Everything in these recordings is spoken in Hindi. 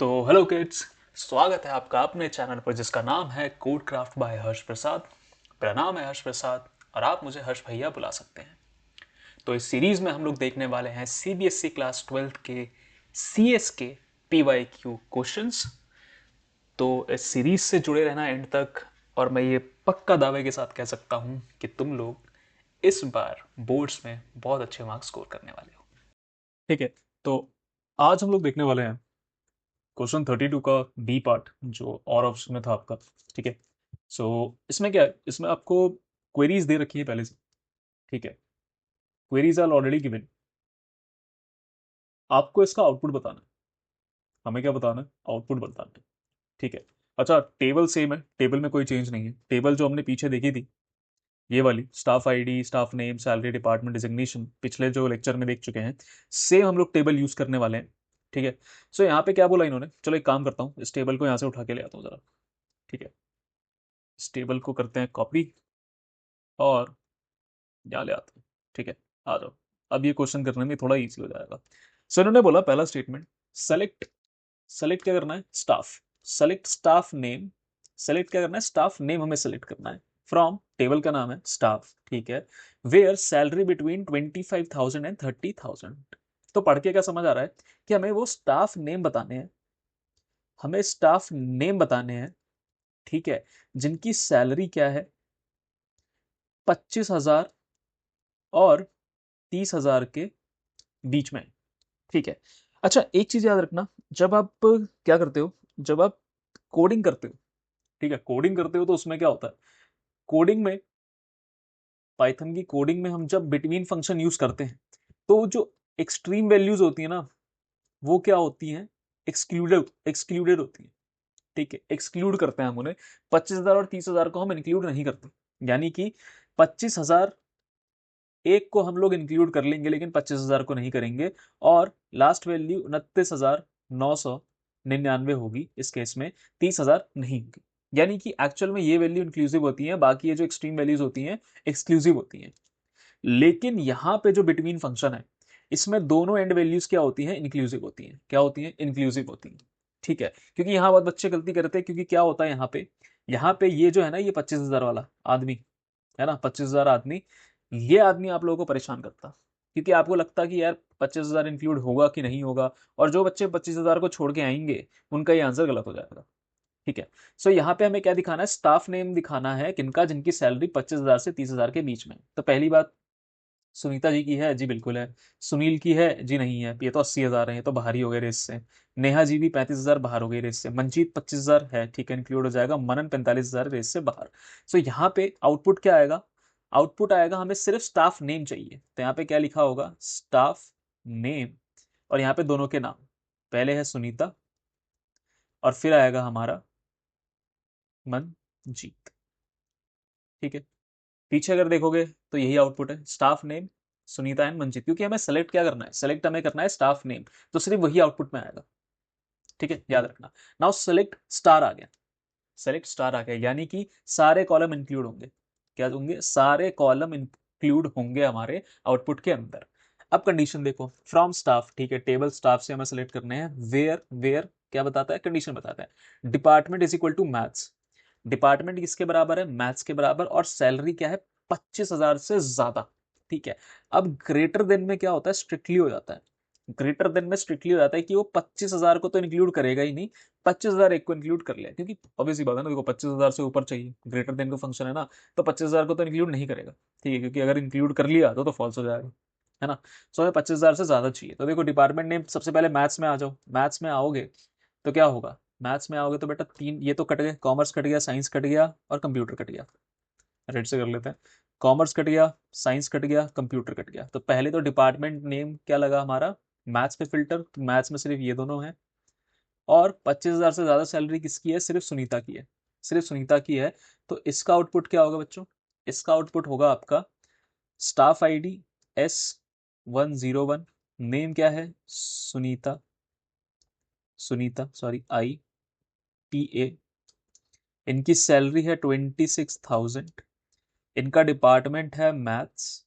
तो हेलो किड्स, स्वागत है आपका अपने चैनल पर जिसका नाम है कोड क्राफ्ट बाय हर्ष प्रसाद। मेरा नाम है हर्ष प्रसाद और आप मुझे हर्ष भैया बुला सकते हैं। तो इस सीरीज में हम लोग देखने वाले हैं सीबीएसई क्लास 12 के सीएस के पीवाईक्यू क्वेश्चंस। तो इस सीरीज से जुड़े रहना एंड तक, और मैं ये पक्का दावे के साथ कह सकता हूँ कि तुम लोग इस बार बोर्ड्स में बहुत अच्छे मार्क्स स्कोर करने वाले हो। ठीक है। तो आज हम लोग देखने वाले हैं क्वेश्चन 32 का बी पार्ट जो और ऑप्शन में था आपका। ठीक है। सो इसमें क्या है, इसमें आपको क्वेरीज दे रखी है पहले से। ठीक है। Queries are already given. आपको इसका आउटपुट बताना है। हमें क्या बताना है? आउटपुट बताना है। ठीक है। अच्छा, टेबल सेम है, टेबल में कोई चेंज नहीं है। टेबल जो हमने पीछे देखी थी, ये वाली staff ID, staff name, salary, department designation, पिछले जो लेक्चर में देख चुके हैं, सेम हम लोग टेबल यूज करने वाले हैं। ठीक है। सो यहाँ पे क्या बोला इन्होंने, चलो एक काम करता हूँ, इस टेबल को यहाँ से उठा के ले आता हूँ जरा। ठीक है। इस टेबल को करते हैं कॉपी और यहाँ ले आते हैं। ठीक है। आ जाओ। अब ये क्वेश्चन करने में थोड़ा इजी हो जाएगा। सो इन्होंने बोला पहला स्टेटमेंट, सेलेक्ट, सेलेक्ट क्या करना है? Staff. Select staff name. Select क्या करना है? स्टाफ नेम हमें सेलेक्ट करना है फ्रॉम, टेबल का नाम है स्टाफ। ठीक है। Where salary between 25,000 and 30,000। तो पढ़ के क्या समझ आ रहा है कि हमें वो स्टाफ नेम बताने हैं, हमें स्टाफ नेम बताने हैं। ठीक है। जिनकी सैलरी क्या है, 25,000 और 30,000 के बीच में। ठीक है। अच्छा, एक चीज याद रखना, जब आप क्या करते हो, जब आप कोडिंग करते हो, ठीक है, कोडिंग करते हो तो उसमें क्या होता है, कोडिंग में, पाइथन की कोडिंग में हम जब बिटवीन फंक्शन यूज करते हैं तो जो एक्सट्रीम वैल्यूज होती है ना, वो क्या होती हैं? एक्सक्लूडेड, एक्सक्लूडेड होती है। ठीक है, एक्सक्लूड करते हैं हम उन्हें। 25,000 और 30,000 को हम इंक्लूड नहीं करते। यानी कि 25,000 एक को हम लोग इंक्लूड कर लेंगे लेकिन 25,000 को नहीं करेंगे, और लास्ट वैल्यू 29,999 होगी इस केस में, 30,000 नहीं होगी। यानी कि एक्चुअल में ये वैल्यू इंक्लूसिव होती है, बाकी ये जो एक्सट्रीम वैल्यूज होती हैं एक्सक्लूसिव होती हैं। लेकिन यहां पे जो बिटवीन फंक्शन है, इसमें दोनों एंड वैल्यूज क्या होती हैं? इंक्लूसिव होती हैं। क्या होती हैं? इंक्लूसिव होती हैं। ठीक है। क्योंकि यहां बहुत बच्चे गलती करते हैं, क्योंकि क्या होता है यहाँ पे ये जो है ना, ये 25,000 वाला आदमी है ना, 25,000 आदमी, ये आदमी आप लोगों को परेशान करता, क्योंकि आपको लगता कि यार 25,000 इंक्लूड होगा कि नहीं होगा, और जो बच्चे 25,000 को छोड़ के आएंगे उनका ये आंसर गलत हो जाएगा। ठीक है। सो यहाँ पे हमें क्या दिखाना है? स्टाफ नेम दिखाना है, किनका? जिनकी सैलरी 25,000 से 30,000 के बीच में। तो पहली बात, सुनीता जी की है जी, बिल्कुल है। सुनील की है जी, नहीं है, ये तो 80,000 है, ये तो बाहर ही हो गए रेस से। नेहा जी भी 35,000 बाहर हो गई रेस से। मंजीत 25,000 है, ठीक है, इंक्लूड हो जाएगा। मनन 45,000 रेस से बाहर। सो यहाँ पे आउटपुट क्या आएगा? आउटपुट आएगा, हमें सिर्फ स्टाफ नेम चाहिए, तो यहाँ पे क्या लिखा होगा? स्टाफ नेम, और यहाँ पे दोनों के नाम, पहले है सुनीता और फिर आएगा हमारा मनजीत। ठीक है। पीछे अगर देखोगे तो यही आउटपुट है, staff name, Sunita and Manjeet, क्योंकि हमें सेलेक्ट क्या करना है? सेलेक्ट हमें करना है स्टाफ नेम, तो सिर्फ वही आउटपुट में आएगा। ठीक है, याद रखना। नाउ सेलेक्ट स्टार आ गया, सेलेक्ट स्टार आ गया, यानी कि सारे कॉलम इंक्लूड होंगे। क्या होंगे? सारे कॉलम इंक्लूड होंगे हमारे आउटपुट के अंदर। अब कंडीशन देखो, फ्रॉम स्टाफ, ठीक है, टेबल स्टाफ से हमें सेलेक्ट करने हैं। वेयर, वेयर क्या बताता है? कंडीशन बताता है। Department is equal to maths, department किसके बराबर है? मैथ्स के बराबर, और सैलरी क्या है? 25,000 से ज्यादा। ठीक है। अब ग्रेटर देन में क्या होता है? स्ट्रिक्टली हो जाता है। ग्रेटर देन में स्ट्रिक्टली हो जाता है कि वो 25,000 को तो इंक्लूड करेगा ही नहीं, 25,000 एक को इंक्लूड कर लिया, क्योंकि ऑब्वियसली बात है ना, देखो 25,000 से ऊपर चाहिए, ग्रेटर देन का फंक्शन है ना, तो 25,000 को तो इंक्लूड नहीं करेगा। ठीक है, क्योंकि अगर इंक्लूड कर लिया तो फॉल्स हो जाएगा, है ना। सो हमें 25,000 से ज्यादा चाहिए। तो देखो, डिपार्टमेंट नेम, सबसे पहले मैथ्स में आ जाओ। मैथ्स में आओगे तो क्या होगा? मैथ्स में आओगे तो बेटा तीन ये तो कट गए, कॉमर्स कट गया, साइंस कट गया और कंप्यूटर कट गया। रेड से कर लेते हैं। कॉमर्स कट गया, साइंस कट गया, कंप्यूटर कट गया। तो पहले तो डिपार्टमेंट नेम क्या लगा हमारा? मैथ्स पे फिल्टर, तो मैथ्स में सिर्फ ये दोनों हैं। और 25,000 से ज्यादा सैलरी किसकी है? सिर्फ सुनीता की है, सिर्फ सुनीता की है। तो इसका आउटपुट क्या होगा बच्चों? इसका आउटपुट होगा आपका स्टाफ आईडी S101, नेम क्या है? Sunita, Sunita sorry, ITA। इनकी सैलरी है 26,000, इनका डिपार्टमेंट है मैथ्स,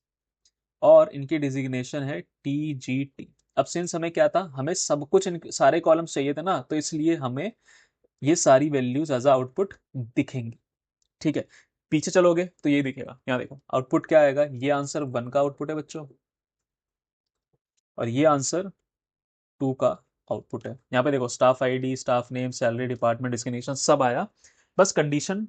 और इनकी डिजिग्नेशन है TGT। अब सिंस हमें क्या था, हमें सब कुछ इन सारे कॉलम्स चाहिए थे ना, तो इसलिए हमें ये सारी वैल्यूज एज आउटपुट दिखेंगी। ठीक है, पीछे चलोगे तो ये दिखेगा, यहाँ देखो आउटपुट क्या आएगा, ये आंसर 1 का आउटपुट है बच्चों, और ये आंसर 2 का आउटपुट है। यहाँ पे देखो staff ID, staff name, salary, department, discrimination सब आया, बस कंडीशन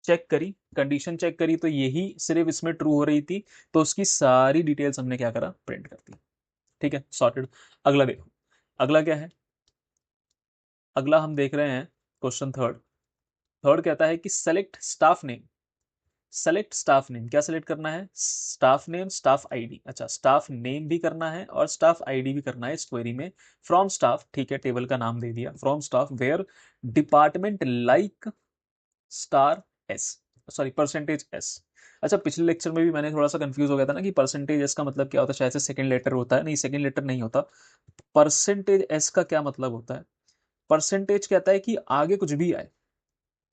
चेक करी, कंडीशन चेक करी तो यही सिर्फ इसमें ट्रू हो रही थी, तो उसकी सारी डिटेल्स हमने क्या करा, प्रिंट कर दी। ठीक है, सॉर्टेड। अगला देखो, अगला क्या है, अगला हम देख रहे हैं क्वेश्चन थर्ड। थर्ड कहता है कि select staff name, select staff name, क्या सेलेक्ट करना है, स्टाफ नेम, स्टाफ आईडी। अच्छा, स्टाफ नेम भी करना है और स्टाफ आईडी भी करना है इस क्वेरी में। फ्रॉम स्टाफ, ठीक है, टेबल का नाम दे दिया, from staff where department like star S, sorry percentage S. अच्छा, पिछले लेक्चर में भी मैंने थोड़ा सा कंफ्यूज हो गया था ना कि परसेंटेज एस का मतलब क्या होता है, शायद से सेकंड लेटर होता है, नहीं सेकंड लेटर नहीं होता। परसेंटेज एस का क्या मतलब होता है, परसेंटेज कहता है कि आगे कुछ भी आए,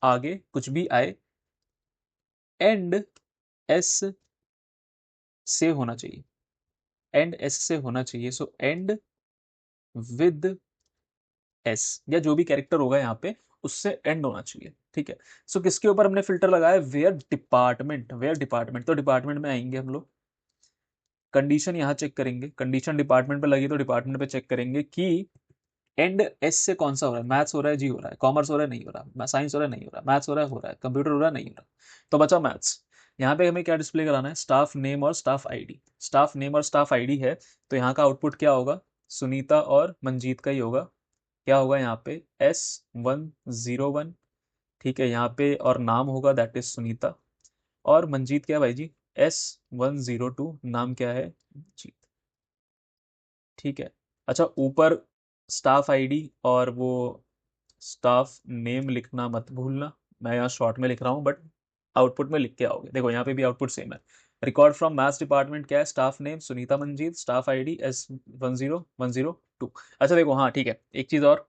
आगे कुछ भी आए, एंड एस से होना चाहिए, एंड एस से होना चाहिए, सो एंड विद एस, या जो भी कैरेक्टर होगा यहाँ पे उससे एंड होना चाहिए। ठीक है, सो किसके ऊपर हमने फिल्टर लगाया, वेयर डिपार्टमेंट, वेयर डिपार्टमेंट, तो डिपार्टमेंट में आएंगे हम लोग, कंडीशन यहाँ चेक करेंगे, कंडीशन डिपार्टमेंट पे लगी तो डिपार्टमेंट पे चेक करेंगे कि एंड एस से कौन सा हो रहा है, मैथ्स हो रहा है, जी हो रहा है, कॉमर्स हो रहा है, नहीं हो रहा, साइंस हो रहा है, नहीं हो रहा, मैथ्स हो रहा है, कंप्यूटर हो रहा है, नहीं हो रहा, तो बचा मैथ्स। यहाँ पे हमें क्या डिस्प्ले कराना है, स्टाफ नेम और स्टाफ आईडी, स्टाफ नेम और स्टाफ आईडी है, तो यहाँ का आउटपुट क्या होगा, सुनीता और मंजीत का ही होगा। क्या होगा यहाँ पे, S101, ठीक है, यहाँ पे और नाम होगा दैट इज सुनीता, और मंजीत क्या है भाई जी, S102, नाम क्या है, जीत। ठीक है, अच्छा ऊपर स्टाफ आईडी और वो स्टाफ नेम लिखना मत भूलना, मैं यहाँ शॉर्ट में लिख रहा हूँ बट आउटपुट में लिख के आओगे, देखो यहाँ पे भी आउटपुट सेम है। रिकॉर्ड फ्रॉम मैथ्स डिपार्टमेंट क्या है, staff name Sunita Manjeet, staff ID S10102। अच्छा देखो, हाँ ठीक है, एक चीज़ और,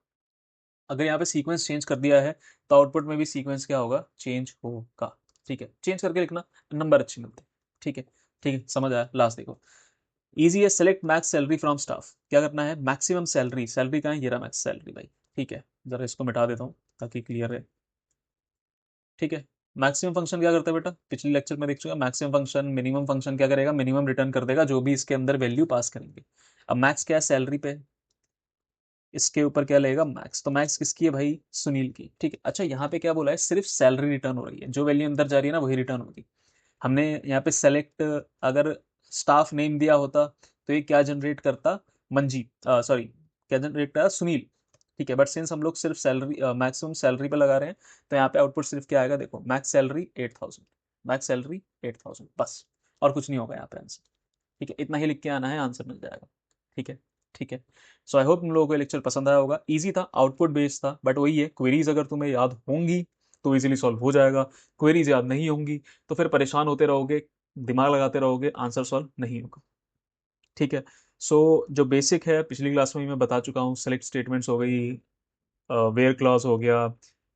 अगर यहाँ पे सीक्वेंस चेंज कर दिया है तो आउटपुट में भी सीक्वेंस क्या होगा, चेंज होगा। ठीक है, चेंज करके लिखना, नंबर अच्छे मिलते हैं। ठीक है, ठीक है, समझ आया। लास्ट देखो, इजी है, select max salary from staff, क्या करना है, मैक्सिमम सैलरी, सैलरी कहाँ है, ये रहा मैक्स सैलरी भाई। ठीक है, जरा इसको मिटा देता हूँ ताकि क्लियर है। ठीक है, मैक्सिमम फंक्शन क्या करता है बेटा, पिछले लेक्चर में देख चुका, मैक्सिमम फंक्शन मिनिमम फंक्शन क्या करेगा, मिनिमम रिटर्न कर देगा जो भी इसके अंदर वैल्यू पास करेंगे। अब मैक्स क्या है, सैलरी पे, इसके ऊपर क्या लगेगा, मैक्स, तो मैक्स किसकी है भाई, सुनील की। ठीक है, अच्छा यहाँ पे क्या बोला है, सिर्फ सैलरी रिटर्न हो रही है, जो वैल्यू अंदर जा रही है ना वही रिटर्न होगी। हमने यहाँ पे सेलेक्ट, अगर स्टाफ नेम दिया होता तो ये क्या जनरेट करता, मंजीत, सॉरी क्या जनरेट करता, सुनील। ठीक है, बट सिंस हम लोग सिर्फ सैलरी, मैक्सिमम सैलरी पे लगा रहे हैं, तो यहाँ पे आउटपुट सिर्फ क्या आएगा, देखो मैक्स सैलरी 8,000, मैक्स सैलरी 8,000 बस, और कुछ नहीं होगा यहाँ पे आंसर। ठीक है, इतना ही लिख के आना है, आंसर मिल जाएगा। ठीक है, ठीक है, सो आई होप तुम लोगों को लेक्चर पसंद आया होगा, इजी था, आउटपुट बेस्ड था, बट वही है, क्वेरीज अगर तुम्हें याद होंगी तो इजीली सॉल्व हो जाएगा, क्वेरीज याद नहीं होंगी तो फिर परेशान होते रहोगे, दिमाग लगाते रहोगे, आंसर सॉल्व नहीं होगा। ठीक है, सो जो बेसिक है पिछली क्लास में ही मैं बता चुका हूँ, सेलेक्ट स्टेटमेंट्स हो गई, वेयर क्लॉज हो गया,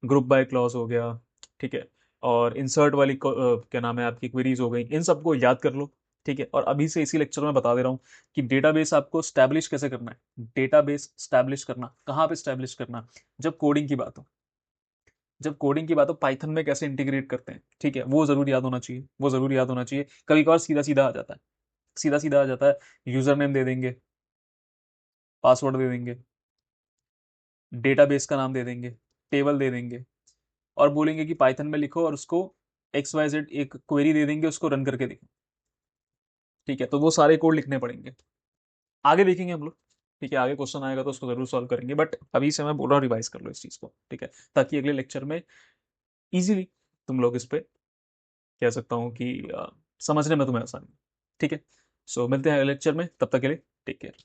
ग्रुप बाय क्लॉज हो गया, ठीक है, और इंसर्ट वाली क्या नाम है आपकी, क्वेरीज हो गई, इन सबको याद कर लो। ठीक है, और अभी से इसी लेक्चर में बता दे रहा हूँ कि डेटाबेस आपको स्टैब्लिश कैसे करना है, डेटाबेस स्टैब्लिश करना कहाँ पे स्टैब्लिश करना, जब कोडिंग की बात हो, जब कोडिंग की बात हो पाइथन में कैसे इंटीग्रेट करते हैं। ठीक है, वो जरूर याद होना चाहिए, वो जरूर याद होना चाहिए, कभी कभार सीधा सीधा आ जाता है, सीधा सीधा आ जाता है, यूजर नेम दे देंगे, पासवर्ड दे देंगे, डेटाबेस का नाम दे देंगे, टेबल दे देंगे, और बोलेंगे कि पाइथन में लिखो और उसको XYZ एक क्वेरी दे देंगे, उसको रन करके देखो। ठीक है, तो वो सारे कोड लिखने पड़ेंगे, आगे देखेंगे हम लोग। ठीक है, आगे क्वेश्चन आएगा तो उसको जरूर सॉल्व करेंगे, बट अभी से मैं बोल रहा हूँ रिवाइज कर लो इस चीज को। ठीक है, ताकि अगले लेक्चर में इजीली तुम लोग इस पे, कह सकता हूँ कि समझने में तुम्हें आसानी हो। ठीक है, सो मिलते हैं अगले लेक्चर में, तब तक के लिए टेक केयर।